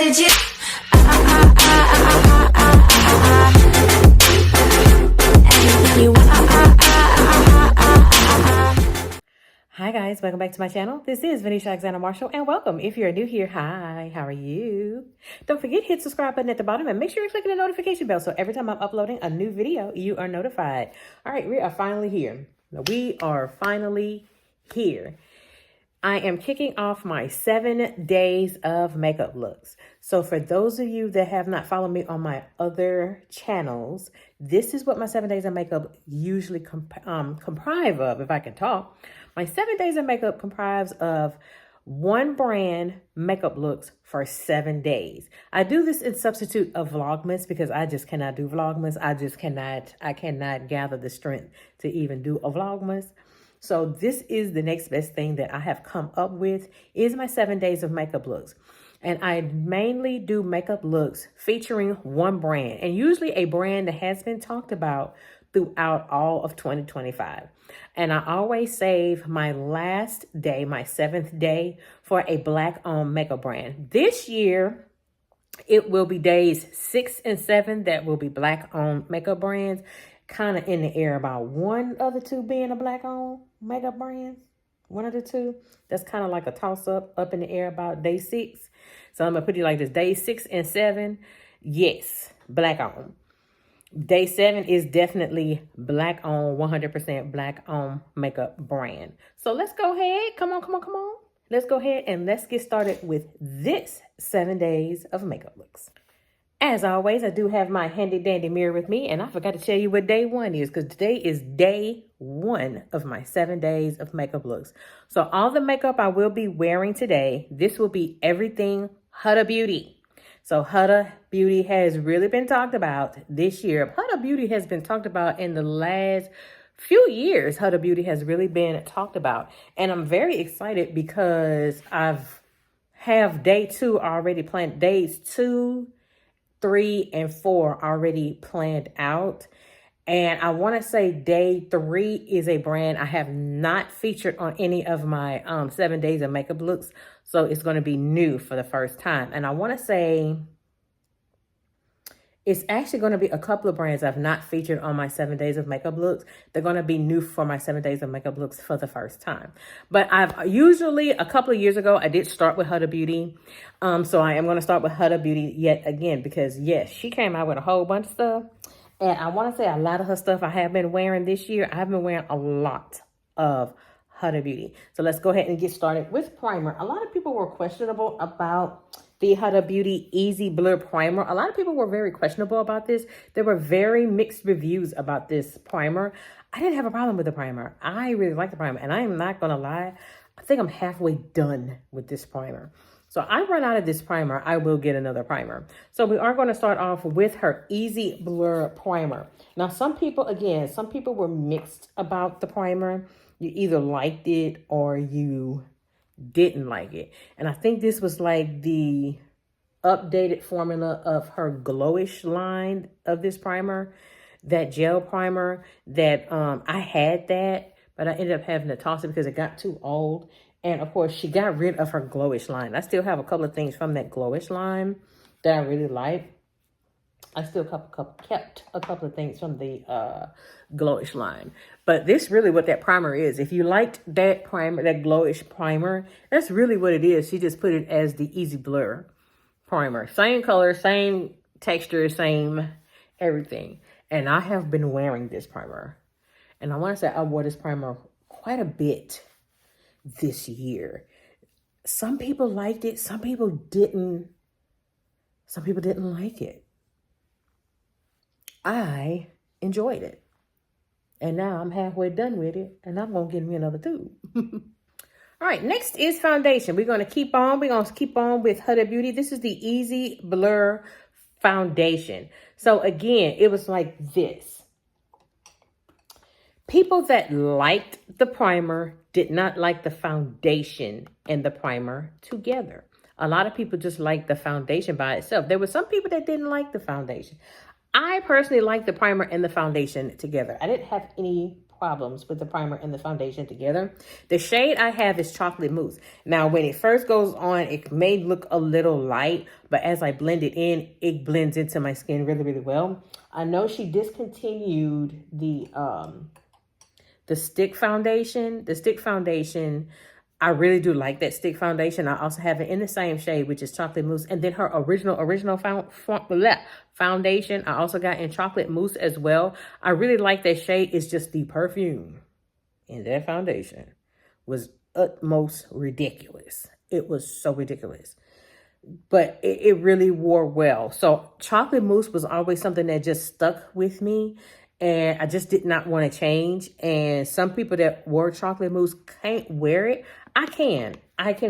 legit. Hi guys, welcome back to my channel. This is Venetia Alexander Marshall and welcome. If you're new here, hi, how are you? Don't forget hit subscribe button at the bottom and make sure you're clicking the notification bell so every time I'm uploading a new video, you are notified. All right, we are finally here. We are finally here. I am kicking off my 7 days of makeup looks. So for those of you that have not followed me on my other channels, this is what my 7 days of makeup usually comprise of, if I can talk. My 7 days of makeup comprise of one brand makeup looks for 7 days. I do this in substitute of Vlogmas because I just cannot do Vlogmas. I cannot gather the strength to even do a Vlogmas. So this is the next best thing that I have come up with is my 7 days of makeup looks. And I mainly do makeup looks featuring one brand and usually a brand that has been talked about throughout all of 2025. And I always save my last day, my 7th day, for a Black-owned makeup brand. This year, it will be days 6 and 7 that will be Black-owned makeup brands. Kind of in the air about one of the two being a Black-owned makeup brand. One of the two. That's kind of like a toss-up up in the air about day 6. So I'm going to put it like this. Day 6 and 7, yes, Black-owned. Day 7 is definitely Black-owned, 100% Black-owned makeup brand. So let's go ahead. Come on. Let's go ahead and let's get started with this 7 days of makeup looks. As always, I do have my handy dandy mirror with me, and I forgot to tell you what day 1 is because today is day 1 of my 7 days of makeup looks. So all the makeup I will be wearing today, this will be everything Huda Beauty. So Huda Beauty has really been talked about this year. Huda Beauty has been talked about in the last few years. Huda Beauty has really been talked about, and I'm very excited because have day 2 already planned. Days 2, 3, and 4 already planned out. And I want to say day 3 is a brand I have not featured on any of my 7 days of makeup looks. So it's going to be new for the first time. And I want to say it's actually going to be a couple of brands I've not featured on my 7 days of makeup looks. They're going to be new for my 7 days of makeup looks for the first time. But I've usually, a couple of years ago, I did start with Huda Beauty. So I am going to start with Huda Beauty yet again because, yes, she came out with a whole bunch of stuff. And I want to say a lot of her stuff I have been wearing this year. I have been wearing a lot of Huda Beauty. So let's go ahead and get started with primer. A lot of people were questionable about the Huda Beauty Easy Blur Primer. A lot of people were very questionable about this. There were very mixed reviews about this primer. I didn't have a problem with the primer. I really like the primer. And I am not going to lie. I think I'm halfway done with this primer. So I run out of this primer, I will get another primer. So we are going to start off with her Easy Blur Primer. Now, some people were mixed about the primer. You either liked it or you didn't like it. And I think this was like the updated formula of her glowish line of this primer. That gel primer that I had that, but I ended up having to toss it because it got too old. And of course, she got rid of her glowish line. I still have a couple of things from that glowish line that I really like. I still kept a couple of things from the glowish line. But this really what that primer is. If you liked that primer, that glowish primer, that's really what it is. She just put it as the Easy Blur Primer. Same color, same texture, same everything. And I have been wearing this primer. And I want to say I wore this primer quite a bit this year. Some people liked it, some people didn't. Some people didn't like it. I enjoyed it. And now I'm halfway done with it, and I'm going to get me another tube. All right, next is foundation. We're going to keep on with Huda Beauty. This is the Easy Blur Foundation. So again, it was like this. People that liked the primer did not like the foundation and the primer together. A lot of people just liked the foundation by itself. There were some people that didn't like the foundation. I personally like the primer and the foundation together. I didn't have any problems with the primer and the foundation together. The shade I have is Chocolate Mousse. Now, when it first goes on, it may look a little light, but as I blend it in, it blends into my skin really, really well. I know she discontinued the stick foundation. The stick foundation, I really do like that stick foundation. I also have it in the same shade, which is Chocolate Mousse. And then her original foundation, I also got in Chocolate Mousse as well. I really like that shade. It's just the perfume in that foundation was utmost ridiculous. It was so ridiculous. But it really wore well. So Chocolate Mousse was always something that just stuck with me. And I just did not want to change. And some people that wore Chocolate Mousse can't wear it. I can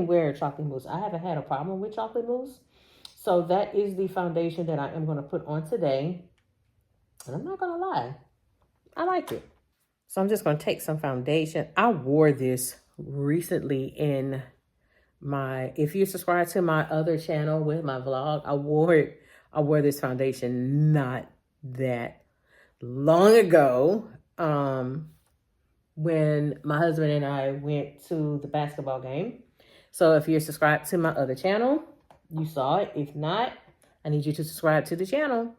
wear Chocolate Mousse. I haven't had a problem with Chocolate Mousse. So that is the foundation that I am going to put on today. And I'm not going to lie, I like it. So I'm just going to take some foundation. I wore this recently in my, if you subscribe to my other channel with my vlog, I wore this foundation not that long ago, when my husband and I went to the basketball game. So if you're subscribed to my other channel, you saw it. If not, I need you to subscribe to the channel.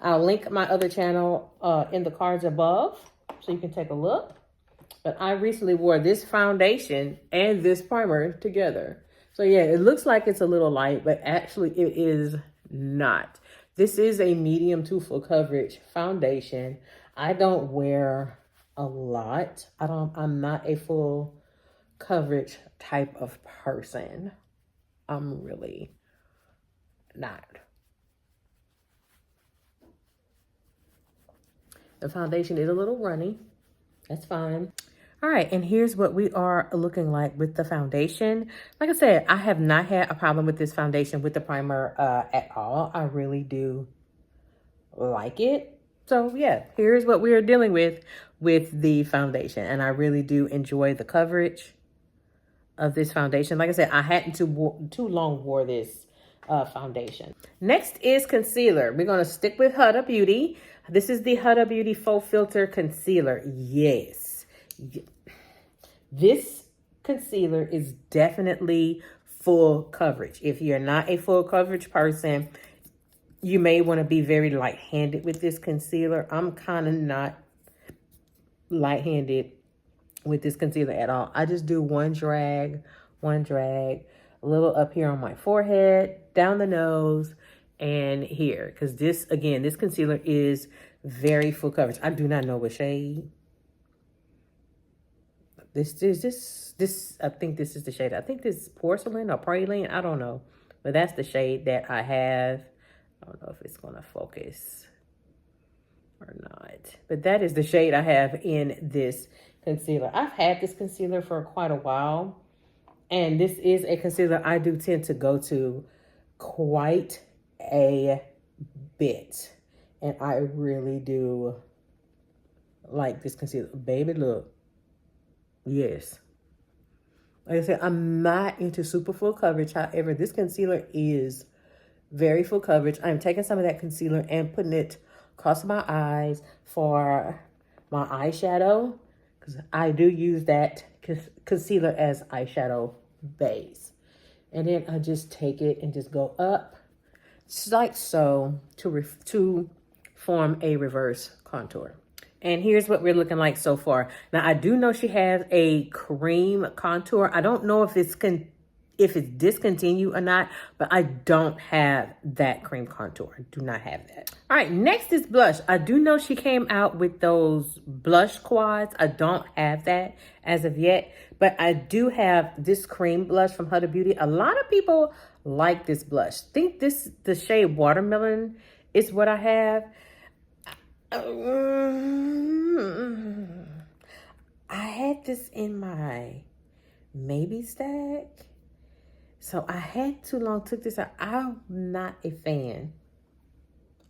I'll link my other channel in the cards above so you can take a look. But I recently wore this foundation and this primer together. So yeah, it looks like it's a little light, but actually it is not. This is a medium to full coverage foundation. I don't wear a lot. I'm not a full coverage type of person. I'm really not. The foundation is a little runny. That's fine. All right, and here's what we are looking like with the foundation. Like I said, I have not had a problem with this foundation with the primer at all. I really do like it. So yeah, here's what we are dealing with the foundation. And I really do enjoy the coverage of this foundation. Like I said, I hadn't too long wore this foundation. Next is concealer. We're going to stick with Huda Beauty. This is the Huda Beauty Faux Filter Concealer. Yes. This concealer is definitely full coverage. If you're not a full coverage person, you may want to be very light-handed with this concealer. I'm kind of not light-handed with this concealer at all. I just do one drag, a little up here on my forehead, down the nose, and here. Because this, again, this concealer is very full coverage. I do not know what shade. This I think this is the shade. I think this is porcelain or praline. I don't know. But that's the shade that I have. I don't know if it's going to focus or not. But that is the shade I have in this concealer. I've had this concealer for quite a while. And this is a concealer I do tend to go to quite a bit. And I really do like this concealer. Baby, look. Yes. Like I said, I'm not into super full coverage. However, this concealer is very full coverage. I'm taking some of that concealer and putting it across my eyes for my eyeshadow, because I do use that concealer as eyeshadow base. And then I just take it and just go up, just like so, to form a reverse contour. And here's what we're looking like so far. Now, I do know she has a cream contour. I don't know if it's discontinued or not, but I don't have that cream contour. I do not have that. All right, next is blush. I do know she came out with those blush quads. I don't have that as of yet, but I do have this cream blush from Huda Beauty. A lot of people like this blush. I think the shade Watermelon is what I have. I had this in my maybe stack. So I had too long, took this out. I'm not a fan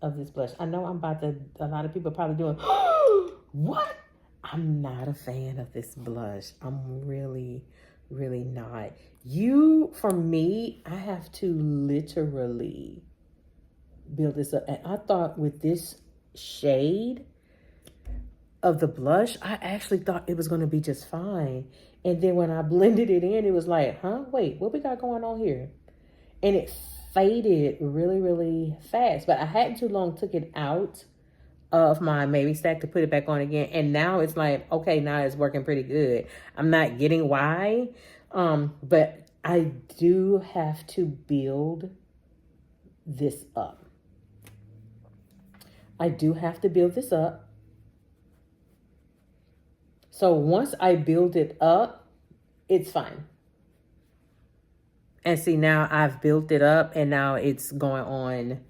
of this blush. I know a lot of people are probably doing, what? I'm not a fan of this blush. I'm really, really not. For me, I have to literally build this up. And I thought with this shade, of the blush, I actually thought it was going to be just fine. And then when I blended it in, it was like, huh, wait, what we got going on here? And it faded really, really fast. But I hadn't too long took it out of my maybe stack to put it back on again. And now it's like, okay, now it's working pretty good. I'm not getting why, but I do have to build this up. I do have to build this up. So once I build it up, it's fine. And see, now I've built it up and now it's going on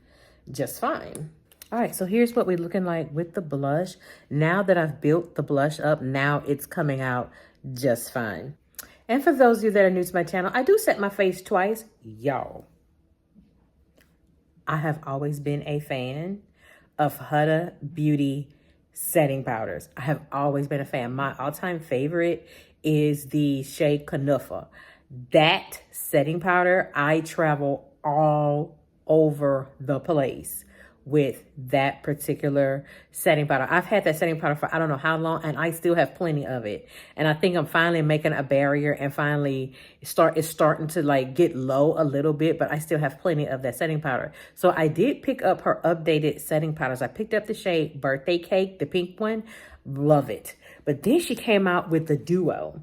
just fine. All right, so here's what we're looking like with the blush. Now that I've built the blush up, now it's coming out just fine. And for those of you that are new to my channel, I do set my face twice. Y'all, I have always been a fan of Huda Beauty setting powders. I have always been a fan. My all-time favorite is the shade Knuffer. That setting powder, I travel all over the place with that particular setting powder. I've had that setting powder for I don't know how long, and I still have plenty of it. And I think I'm finally making a barrier and finally it's starting to like get low a little bit, but I still have plenty of that setting powder. So I did pick up her updated setting powders. I picked up the shade Birthday Cake, the pink one. Love it. But then she came out with the duo.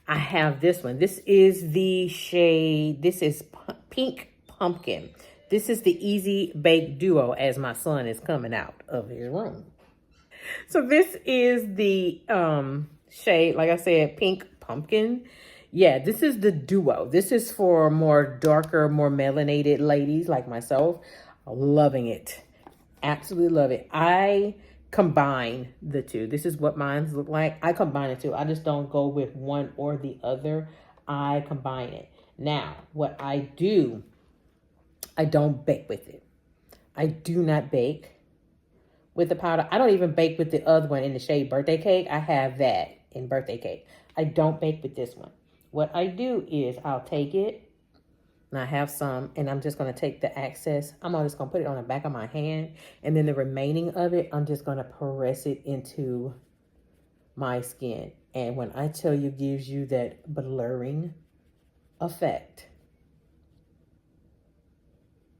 I have this one. This is the shade, this is Pink Pumpkin. This is the Easy Bake Duo as my son is coming out of his room. So this is the shade, like I said, Pink Pumpkin. Yeah, this is the duo. This is for more darker, more melanated ladies like myself. Loving it. Absolutely love it. I combine the two. This is what mine look like. I combine the two. I just don't go with one or the other. I combine it. Now, what I do, I don't bake with it. I do not bake with the powder. I don't even bake with the other one in the shade Birthday Cake. I have that in Birthday Cake. I don't bake with this one. What I do is I'll take it, and I have some, and I'm just going to take the excess. I'm just going to put it on the back of my hand, and then the remaining of it, I'm just going to press it into my skin. And when I tell you, gives you that blurring effect.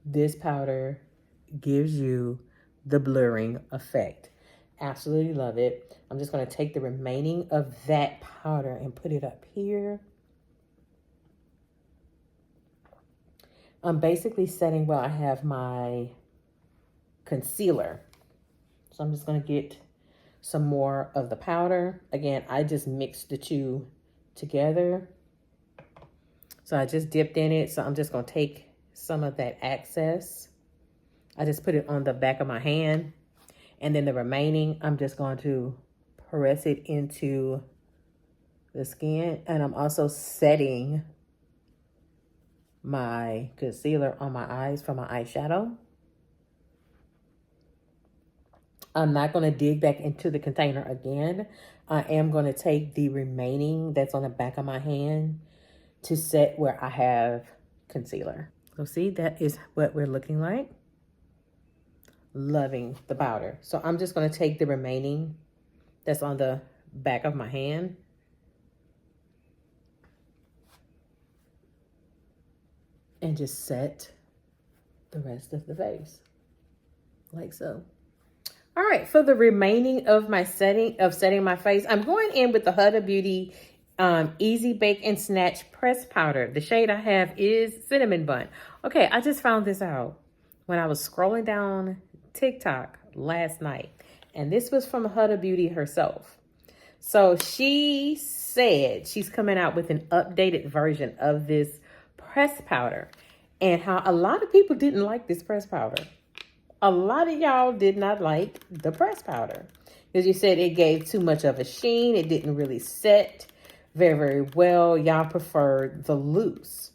This powder gives you the blurring effect. Absolutely love it. I'm just going to take the remaining of that powder and put it up here. I'm basically setting where I have my concealer. So I'm just going to get some more of the powder. Again, I just mixed the two together. So I just dipped in it. So I'm just going to take some of that excess. I just put it on the back of my hand. And then the remaining, I'm just going to press it into the skin. And I'm also setting my concealer on my eyes for my eyeshadow. I'm not going to dig back into the container again. I am going to take the remaining that's on the back of my hand to set where I have concealer. So see, that is what we're looking like. Loving the powder. So I'm just going to take the remaining that's on the back of my hand. And just set the rest of the face like so. All right, for the remaining of my setting my face, I'm going in with the Huda Beauty Easy Bake and Snatch Press Powder. The shade I have is Cinnamon Bun. Okay, I just found this out when I was scrolling down TikTok last night. And this was from Huda Beauty herself. So she said she's coming out with an updated version of this press powder, and how a lot of people didn't like this press powder. A lot of y'all did not like the press powder because you said it gave too much of a sheen. It didn't really set very, very well. Y'all preferred the loose.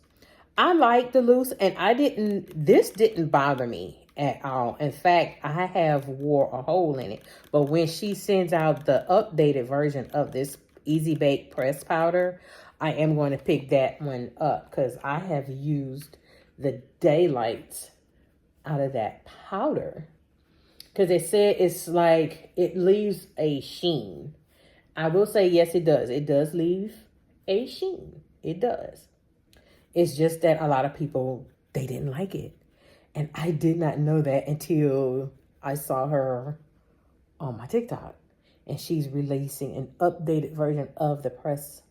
I like the loose, and this didn't bother me at all. In fact, I have wore a hole in it. But when she sends out the updated version of this Easy Bake Press Powder, I am going to pick that one up because I have used the daylights out of that powder. because they said it's like it leaves a sheen. I will say yes, it does. It does leave a sheen. It does. It's just that a lot of people, they didn't like it. And I did not know that until I saw her on my TikTok. And she's releasing an updated version of the pressed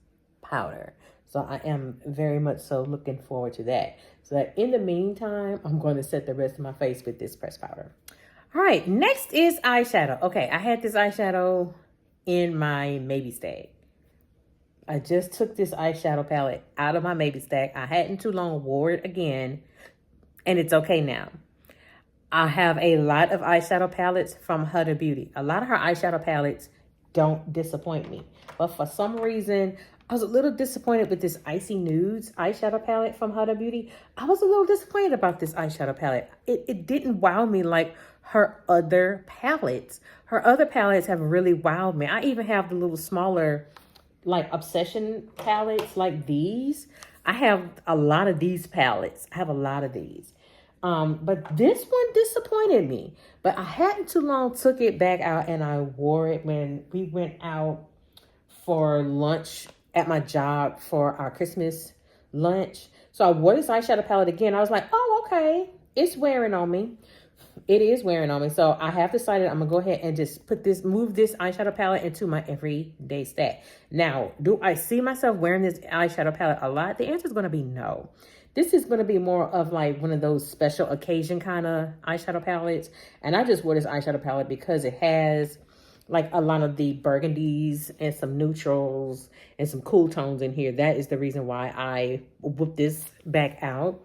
powder. So I am very much so looking forward to that. So that in the meantime, I'm going to set the rest of my face with this pressed powder. All right, next is eyeshadow. Okay, I had this eyeshadow in my maybe stack. I just took this eyeshadow palette out of my maybe stack. I hadn't too long wore it again, and it's okay now. I have a lot of eyeshadow palettes from Huda Beauty. A lot of her eyeshadow palettes don't disappoint me. But for some reason, I was a little disappointed with this Icy Nudes eyeshadow palette from Huda Beauty. I was a little disappointed about this eyeshadow palette. It didn't wow me like her other palettes. Her other palettes have really wowed me. I even have the little smaller like Obsession palettes like these. I have a lot of these palettes. I have a lot of these. But this one disappointed me. But I hadn't too long took it back out and I wore it when we went out for lunch at my job for our Christmas lunch. So I wore this eyeshadow palette again. I was like, oh, okay. It's wearing on me. It is wearing on me. So I have decided I'm going to go ahead and just move this eyeshadow palette into my everyday stack. Now, do I see myself wearing this eyeshadow palette a lot? The answer is going to be no. This is going to be more of like one of those special occasion kind of eyeshadow palettes. And I just wore this eyeshadow palette because it has like a lot of the burgundies and some neutrals and some cool tones in here. That is the reason why I whipped this back out.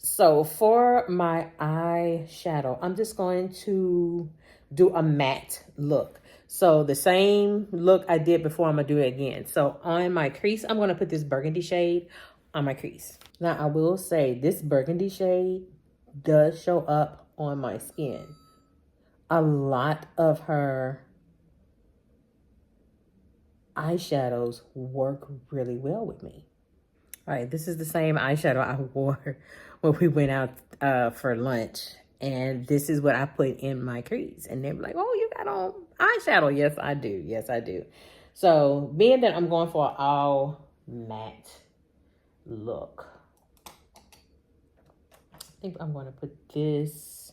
So for my eyeshadow, I'm just going to do a matte look. So the same look I did before, I'm going to do it again. So on my crease, I'm going to put this burgundy shade on my crease. Now, I will say this burgundy shade does show up on my skin. A lot of her eyeshadows work really well with me. All right, this is the same eyeshadow I wore when we went out for lunch. And this is what I put in my crease. And they were like, oh, you got on eyeshadow. Yes, I do. Yes, I do. So being that I'm going for an all matte look, I think I'm going to put this.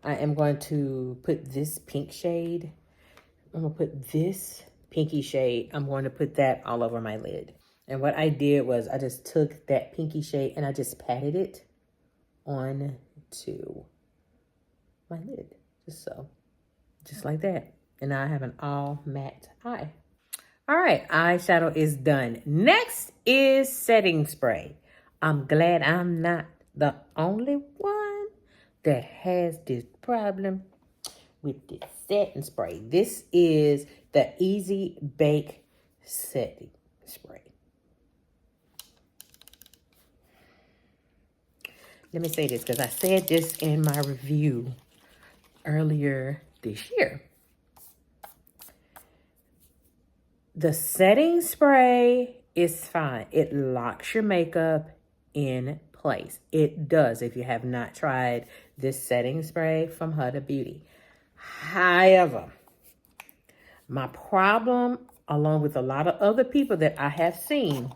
I am going to put this pink shade. I'm going to put this pinky shade. I'm going to put that all over my lid. And what I did was I just took that pinky shade and I just patted it onto my lid. Just so. Just like that. And now I have an all matte eye. All right, eyeshadow is done. Next is setting spray. I'm glad I'm not the only one that has this problem with this setting spray. This is the Easy Bake setting spray. Let me say this because I said this in my review earlier this year. The setting spray is fine. It locks your makeup in place. It does if you have not tried this setting spray from Huda Beauty. However, my problem, along with a lot of other people that I have seen,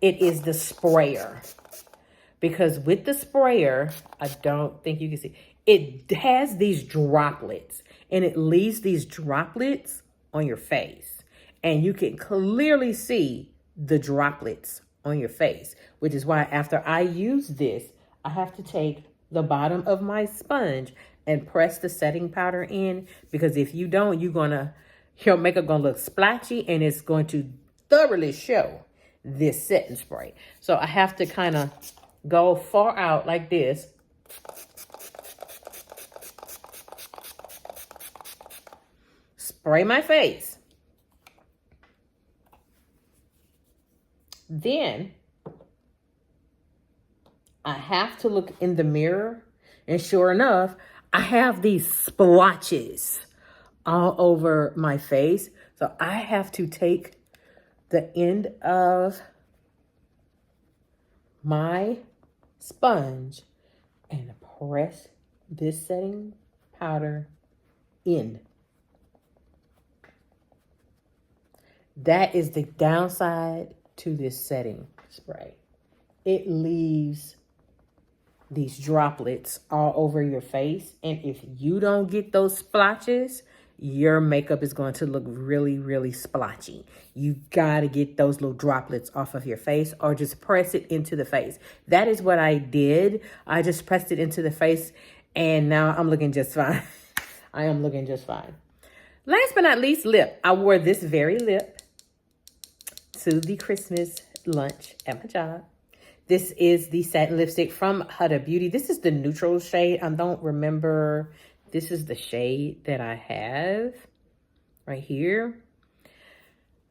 it is the sprayer. Because with the sprayer, I don't think you can see, it has these droplets. And it leaves these droplets on your face. And you can clearly see the droplets on your face. Which is why after I use this, I have to take the bottom of my sponge and press the setting powder in. Because if you don't, your makeup gonna look splotchy. And it's going to thoroughly show this setting spray. So I have to kind of go far out like this. Spray my face. Then I have to look in the mirror. And sure enough, I have these splotches all over my face. So I have to take the end of my sponge and press this setting powder in. That is the downside to this setting spray. It leaves these droplets all over your face. And if you don't get those splotches, your makeup is going to look really, really splotchy. You got to get those little droplets off of your face or just press it into the face. That is what I did. I just pressed it into the face and now I'm looking just fine. I am looking just fine. Last but not least, lip. I wore this very lip to the Christmas lunch at my job. This is the satin lipstick from Huda Beauty. This is the neutral shade. I don't remember. This is the shade that I have right here.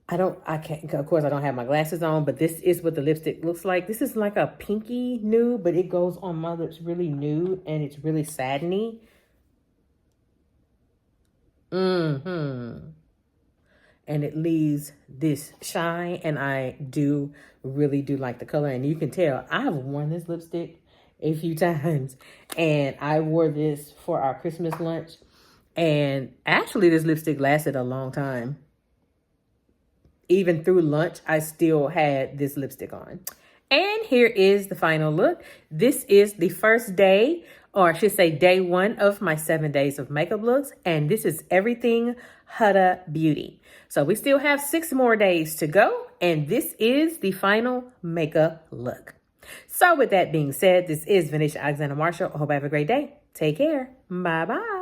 Of course, I don't have my glasses on, but this is what the lipstick looks like. This is like a pinky nude, but it goes on my lips really nude and it's really satiny. And it leaves this shine, and I really do like the color. And you can tell I have worn this lipstick a few times, and I wore this for our Christmas lunch, and actually this lipstick lasted a long time. Even through lunch, I still had this lipstick on. And here is the final look. This is the first day, or I should say day 1 of my 7 days of makeup looks. And this is everything Huda Beauty. So we still have 6 more days to go. And this is the final makeup look. So with that being said, this is Venetia Alexander Marshall. I hope you have a great day. Take care. Bye-bye.